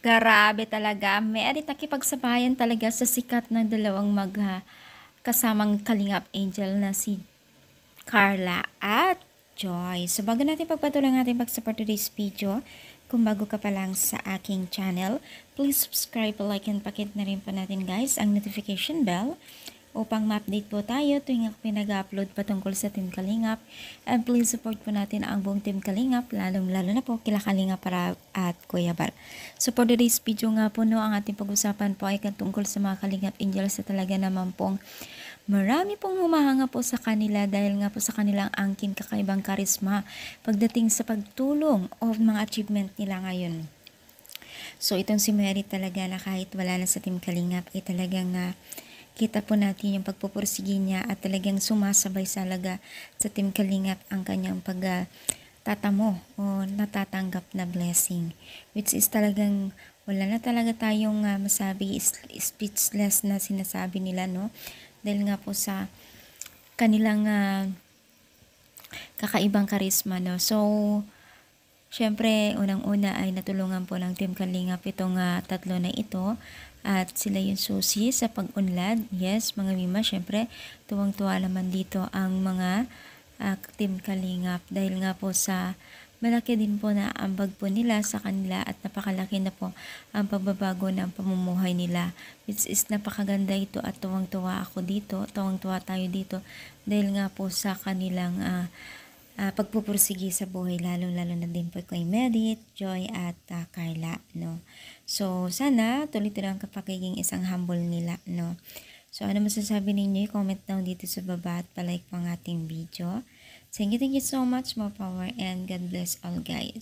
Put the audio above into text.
Grabe talaga. Merit nakipagsabayan talaga sa sikat ng dalawang kasamang Kalingap Angel na si Carla at Joy. So bago natin pagpatuloy ang ating pag-support today's video, kung bago ka pa lang sa aking channel, please subscribe, like, and pakit na rin po natin guys ang notification bell upang ma-update po tayo tuwing ako pinag-upload patungkol sa Team Kalingap. And please support po natin ang buong Team Kalingap, lalong-lalo na po kila Kalingap para at Kuya Bal. So for today's video nga po, no, ang ating pag-usapan po ay tungkol sa mga Kalingap Angels sa talaga naman pong marami pong humahanga po sa kanila dahil nga po sa kanilang angkin kakaibang karisma pagdating sa pagtulong o mga achievement nila ngayon. So itong si Mary talaga na kahit wala na sa Team Kalingap ay talagang kita po natin yung pagpupursige niya at talagang sumasabay salaga sa Team Kalingap ang kanyang tatamo o natatanggap na blessing, which is talagang wala na talaga tayong masabi, speechless na sinasabi nila, no, dahil nga po sa kanilang kakaibang karisma, no. So syempre, unang-una ay natulungan po ng Team Kalingap itong tatlo na ito at sila yung susi sa pag-unlad. Yes, mga Mima, syempre, tuwang-tuwa naman dito ang mga Team Kalingap dahil nga po sa malaki din po na ambag po nila sa kanila at napakalaki na po ang pagbabago ng pamumuhay nila, which is napakaganda ito at tuwang-tuwa ako dito, tuwang-tuwa tayo dito dahil nga po sa kanilang pagpupursige sa buhay, lalo-lalo na din po kay Merit, Joy at Carla, no. So sana tuloy-tuloy ang kapagiging isang humble nila, no. So ano masasabi ninyo? Comment down dito sa baba at palike po ang ating video. Thank you so much, more power, and God bless all guys.